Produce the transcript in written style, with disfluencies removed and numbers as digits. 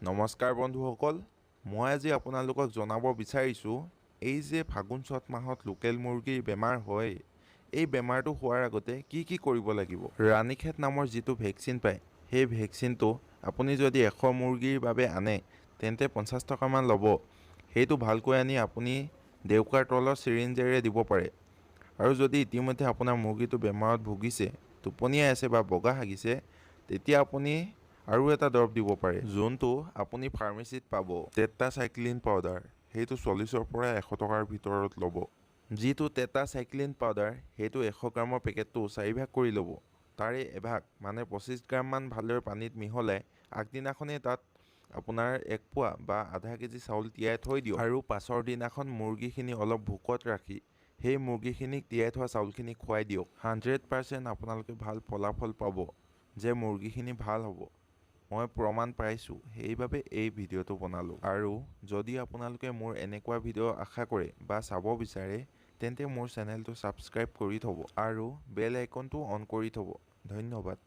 নমস্কাৰ বন্ধুসকল, মই আজি আপোনালোকক জনাব বিচাৰিছোঁ এই যে ফাগুন চত মাহত লোকেল মুৰ্গীৰ বেমাৰ হয়, এই বেমাৰটো হোৱাৰ আগতে কি কৰিব লাগিব। ৰাণীখেত নামৰ যিটো ভেকচিন পায়, সেই ভেকচিনটো আপুনি যদি 100 মুৰ্গীৰ বাবে আনে তেন্তে 50 টকামান ল'ব। সেইটো ভালকৈ আনি আপুনি দেউকাৰ তলৰ চিৰিঞ্জেৰে দিব পাৰে। আৰু যদি ইতিমধ্যে আপোনাৰ মুৰ্গীটো বেমাৰত ভুগিছে, টোপনিয়াই আছে বা বগা হাগিছে, তেতিয়া আপুনি আৰু এটা দৰৱ দিব পাৰে, যোনটো আপুনি ফাৰ্মেচিত পাব। টেট্ৰাচাইক্লিন পাউডাৰ, সেইটো 40ৰ পৰা 100 টকাৰ ভিতৰত ল'ব। যিটো টেট্ৰাচাইক্লিন পাউডাৰ, সেইটো 100 গ্ৰামৰ পেকেটটো 4 ভাগ কৰি ল'ব। তাৰে এভাগ মানে 25 গ্ৰামমান ভালদৰে পানীত মিহলাই আগদিনাখনেই তাত আপোনাৰ 1 পোৱা বা আধা কেজি চাউল তিয়াই থৈ দিয়ক। আৰু পাছৰ দিনাখন মুৰ্গীখিনি অলপ ভোকত ৰাখি সেই মুৰ্গীখিনিক তিয়াই থোৱা চাউলখিনি খুৱাই দিয়ক। 100% আপোনালোকে ভাল ফলাফল পাব যে মুৰ্গীখিনি ভাল হ'ব। মই প্ৰমাণ পাইছোঁ, সেইবাবে এই ভিডিঅ'টো বনালোঁ। আৰু যদি আপোনালোকে মোৰ এনেকুৱা ভিডিঅ' আশা কৰে বা চাব বিচাৰে, তেন্তে মোৰ চেনেলটো ছাবস্ক্ৰাইব কৰি থ'ব আৰু বেল আইকনটো অন কৰি থ'ব। ধন্যবাদ।